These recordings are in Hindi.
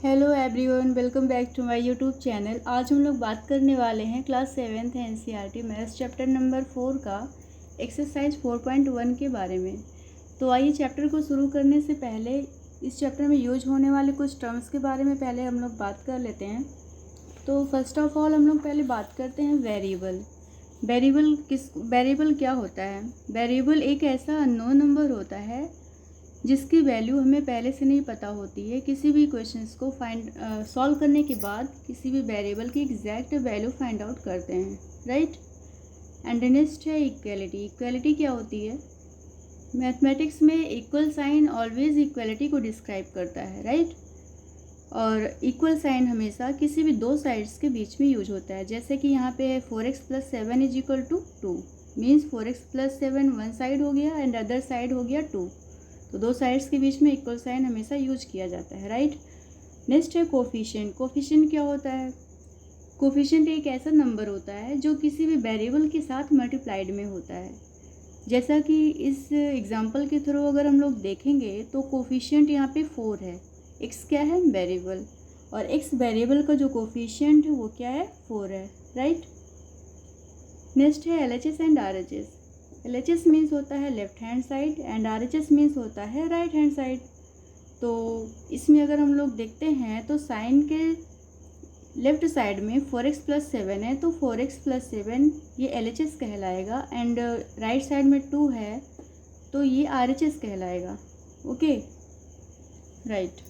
Hello everyone, welcome back to my YouTube channel. आज हम लोग बात करने वाले हैं class 7th NCERT maths chapter number 4 का एक्सरसाइज 4.1 के बारे में। तो आइए चैप्टर को शुरू करने से पहले इस चैप्टर में यूज होने वाले कुछ टर्म्स के बारे में पहले हम लोग बात कर लेते हैं। तो फर्स्ट ऑफ ऑल हम लोग पहले बात करते हैं वेरिएबल। वेरिएबल क्या होता है? वेरिएबल एक ऐसा अननोन नंबर होता है जिसकी वैल्यू हमें पहले से नहीं पता होती है। किसी भी क्वेश्चंस को सॉल्व करने के बाद किसी भी वेरिएबल की एग्जैक्ट वैल्यू फाइंड आउट करते हैं, राइट। एंड नेक्स्ट है इक्वलिटी। इक्वलिटी क्या होती है? मैथमेटिक्स में इक्वल साइन ऑलवेज इक्वलिटी को डिस्क्राइब करता है, राइट। और इक्वल साइन हमेशा किसी भी दो साइड्स के बीच में यूज होता है। जैसे कि यहाँ पे है 4x + 7 = 2 means 4x + 7 one side हो गया एंड अदर साइड हो गया 2। तो दो साइड्स के बीच में इक्वल साइन हमेशा यूज किया जाता है, राइट। नेक्स्ट है कोफिशिएंट। कोफिशिएंट क्या होता है? कोफिशिएंट एक ऐसा नंबर होता है जो किसी भी वेरिएबल के साथ मल्टीप्लाइड में होता है। जैसा कि इस एग्जांपल के थ्रू अगर हम लोग देखेंगे तो कोफिशिएंट यहाँ पे 4 है। x क्या है? वेरिएबल। और x वेरिएबल का जो कोफिशिएंट है वो क्या है? 4 है, राइट। नेक्स्ट है LHS and RHS। LHS means होता है left hand side and RHS means होता है राइट हैंड साइड। तो इसमें अगर हम लोग देखते हैं तो साइन के लेफ्ट साइड में 4x + 7 है, तो 4x + 7 ये LHS कहलाएगा एंड राइट साइड में 2 है तो ये RHS कहलाएगा, ओके, राइट।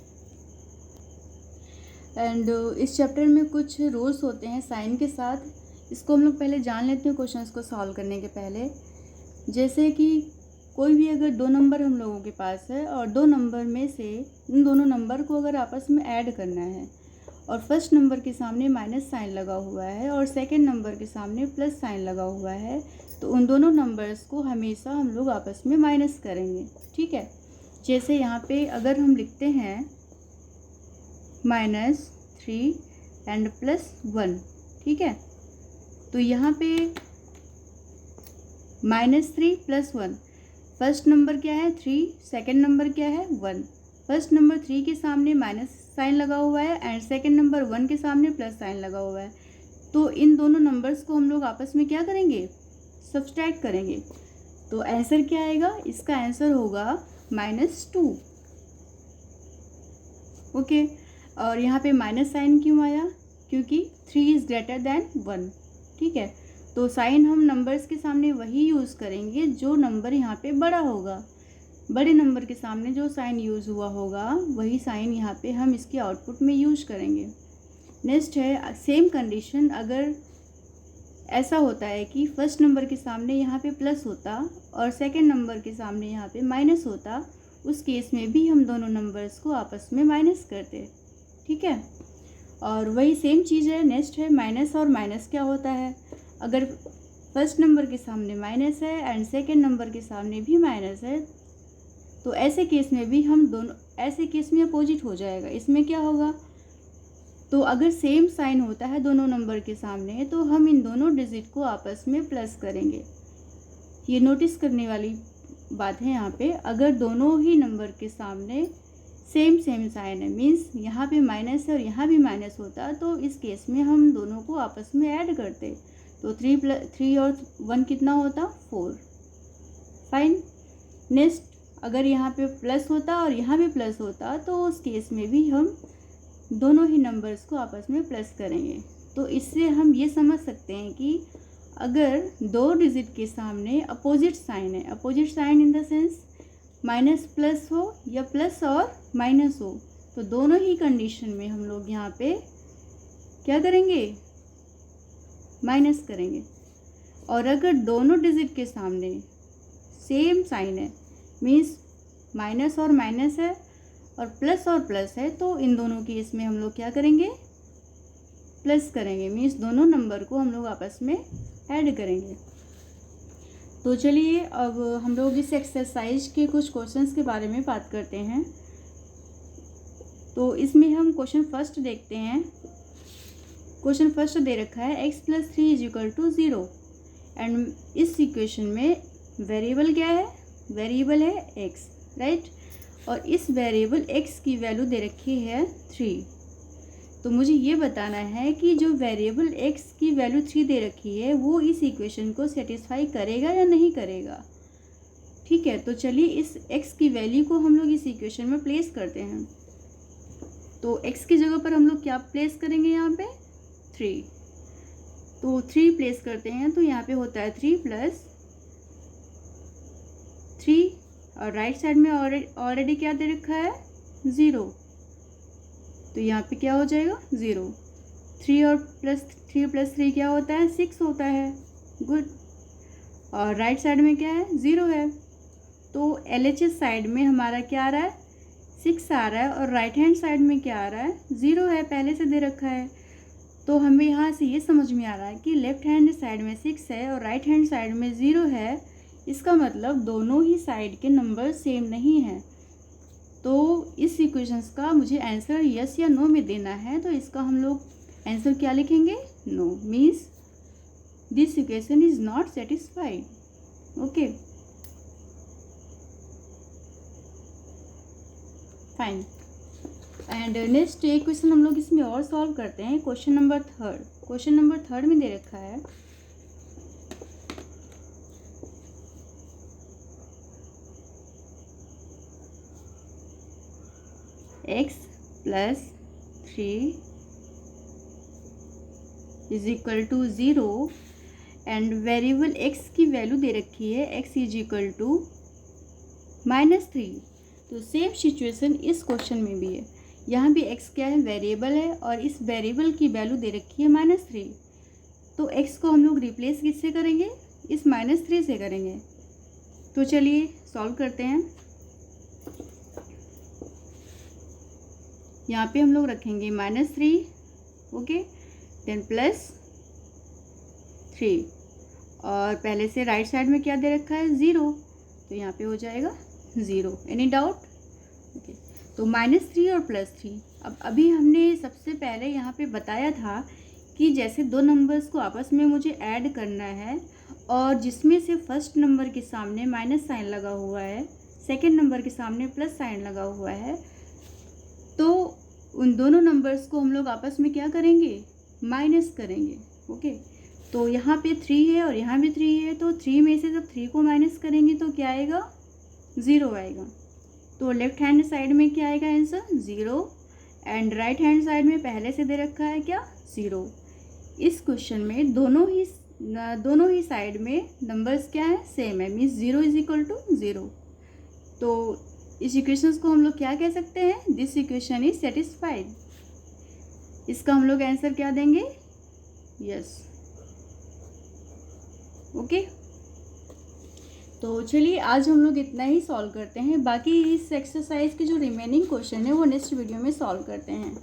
एंड इस चैप्टर में कुछ रूल्स होते हैं साइन के साथ, इसको हम लोग पहले जान लेते हैं क्वेश्चंस को सॉल्व करने के पहले। जैसे कि कोई भी अगर दो नंबर हम लोगों के पास है और दो नंबर में से उन दोनों नंबर को अगर आपस में ऐड करना है और फर्स्ट नंबर के सामने माइनस साइन लगा हुआ है और सेकंड नंबर के सामने प्लस साइन लगा हुआ है, तो उन दोनों नंबर्स को हमेशा हम लोग आपस में माइनस करेंगे, ठीक है। जैसे यहाँ पे अगर हम लिखते हैं -3 एंड +1, ठीक है, तो यहाँ पे -3 + 1, फर्स्ट नंबर क्या है? 3, सेकंड नंबर क्या है? 1। फर्स्ट नंबर 3 के सामने माइनस साइन लगा हुआ है एंड सेकंड नंबर 1 के सामने प्लस साइन लगा हुआ है। तो इन दोनों नंबर्स को हम लोग आपस में क्या करेंगे? सब्सट्रैक्ट करेंगे। तो आंसर क्या आएगा? इसका आंसर होगा -2, ओके। और यहाँ पे माइनस साइन क्यों आया? क्योंकि 3 इज़ ग्रेटर देन 1, ठीक है। तो साइन हम नंबर्स के सामने वही यूज़ करेंगे जो नंबर यहाँ पे बड़ा होगा। बड़े नंबर के सामने जो साइन यूज़ हुआ होगा वही साइन यहाँ पे हम इसके आउटपुट में यूज करेंगे। नेक्स्ट है सेम कंडीशन, अगर ऐसा होता है कि फर्स्ट नंबर के सामने यहाँ पे प्लस होता और सेकंड नंबर के सामने यहाँ पे माइनस होता, उस केस में भी हम दोनों नंबर्स को आपस में माइनस करते, ठीक है। और वही सेम चीज़ है। नेक्स्ट है माइनस और माइनस क्या होता है? अगर फर्स्ट नंबर के सामने माइनस है एंड सेकंड नंबर के सामने भी माइनस है, तो ऐसे केस में भी हम दोनों, ऐसे केस में अपोजिट हो जाएगा। इसमें क्या होगा? तो अगर सेम साइन होता है दोनों नंबर के सामने तो हम इन दोनों डिजिट को आपस में प्लस करेंगे। ये नोटिस करने वाली बात है यहाँ पे। अगर दोनों ही नंबर के सामने सेम साइन है, मीन्स यहाँ पे माइनस है और यहाँ भी माइनस होता, तो इस केस में हम दोनों को आपस में ऐड करते। तो 3 और 1 कितना होता? 4, फाइन। नेक्स्ट अगर यहाँ पे प्लस होता और यहाँ भी प्लस होता तो उस केस में भी हम दोनों ही नंबर्स को आपस में प्लस करेंगे। तो इससे हम ये समझ सकते हैं कि अगर दो डिजिट के सामने अपोजिट साइन है, opposite sign in the sense minus plus हो या प्लस और माइनस हो, तो दोनों ही कंडीशन में हम लोग यहाँ पे क्या करेंगे? माइनस करेंगे। और अगर दोनों डिजिट के सामने सेम साइन है, मीन्स माइनस और माइनस है और प्लस है, तो इन दोनों केस इसमें हम लोग क्या करेंगे? प्लस करेंगे, मीन्स दोनों नंबर को हम लोग आपस में ऐड करेंगे। तो चलिए अब हम लोग इस एक्सरसाइज के कुछ क्वेश्चंस के बारे में बात करते हैं। तो इसमें हम क्वेश्चन फर्स्ट देखते हैं। क्वेश्चन फर्स्ट दे रखा है x + 3 = 0 एंड इस इक्वेशन में वेरिएबल क्या है? वेरिएबल है x, राइट। और इस वेरिएबल x की वैल्यू दे रखी है 3, तो मुझे ये बताना है कि जो वेरिएबल x की वैल्यू 3 दे रखी है वो इस इक्वेशन को सेटिस्फाई करेगा या नहीं करेगा। ठीक है, तो चलिए इस x की वैल्यू को हम लोग इस इक्वेशन में प्लेस करते हैं। तो x की जगह पर हम लोग क्या प्लेस करेंगे, यहाँ पे 3। तो 3 प्लेस करते हैं तो यहाँ पे होता है 3 + 3 और राइट साइड में ऑलरेडी क्या दे रखा है 0, तो यहाँ पे क्या हो जाएगा 0। 3 और +3 + 3 क्या होता है 6 होता है, गुड। और राइट साइड में क्या है 0 है, तो LHS साइड में हमारा क्या आ रहा है 6 आ रहा है और राइट हैंड साइड में क्या आ रहा है 0 है, पहले से दे रखा है। तो हमें यहाँ से ये समझ में आ रहा है कि लेफ्ट हैंड साइड में 6 है और राइट हैंड साइड में 0 है, इसका मतलब दोनों ही साइड के नंबर सेम नहीं हैं। तो इस इक्वेशंस का मुझे आंसर यस या नो में देना है, तो इसका हम लोग आंसर क्या लिखेंगे, no, means this equation is not satisfied. Okay, fine. And next एक क्वेश्चन हम लोग इसमें और सॉल्व करते हैं, क्वेश्चन नंबर 3। क्वेश्चन नंबर 3 में दे रखा है x + 3 = 0 एंड वेरिएबल x की वैल्यू दे रखी है x = -3। तो सेम सिचुएशन इस क्वेश्चन में भी है, यहाँ भी x क्या है वेरिएबल है और इस वेरिएबल की वैल्यू दे रखी है -3। तो x को हम लोग रिप्लेस किससे करेंगे, इस -3 से करेंगे। तो चलिए सॉल्व करते हैं। यहाँ पे हम लोग रखेंगे -3, ओके, देन +3 और पहले से राइट साइड में क्या दे रखा है 0, तो यहाँ पे हो जाएगा 0। Any doubt, okay. तो -3 और +3। अब अभी हमने सबसे पहले यहाँ पे बताया था कि जैसे दो नंबर्स को आपस में मुझे ऐड करना है और जिसमें से फर्स्ट नंबर के सामने माइनस साइन लगा हुआ है, सेकंड नंबर के सामने प्लस साइन लगा हुआ है, तो उन दोनों नंबर्स को हम लोग आपस में क्या करेंगे, माइनस करेंगे। ओके, तो यहाँ पे 3 है और यहाँ भी 3 है, तो 3 में से जब 3 को माइनस करेंगे तो क्या आएगा 0 आएगा। तो लेफ्ट हैंड साइड में क्या आएगा answer 0 and right hand side में पहले से दे रखा है क्या 0। इस क्वेश्चन में दोनों ही साइड में नंबर्स क्या है सेम है, मीन्स 0 = 0। तो इस इक्वेशंस को हम लोग क्या कह सकते हैं, दिस इक्वेशन इज सेटिस्फाइड। इसका हम लोग आंसर क्या देंगे, यस। ओके, तो चलिए आज हम लोग इतना ही सॉल्व करते हैं, बाकी इस एक्सरसाइज के जो रिमेनिंग क्वेश्चन है वो नेक्स्ट वीडियो में सॉल्व करते हैं।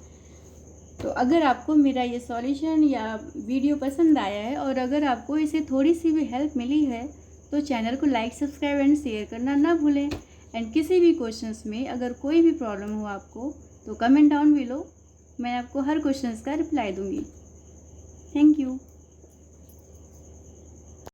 तो अगर आपको मेरा ये सॉल्यूशन या वीडियो पसंद आया है और अगर आपको इसे थोड़ी सी भी हेल्प मिली है तो चैनल को लाइक, सब्सक्राइब एंड शेयर करना ना भूलें। एंड किसी भी क्वेश्चंस में अगर कोई भी प्रॉब्लम हो आपको तो कमेंट डाउन बिलो, मैं आपको हर क्वेश्चंस का रिप्लाई दूंगी। Thank you.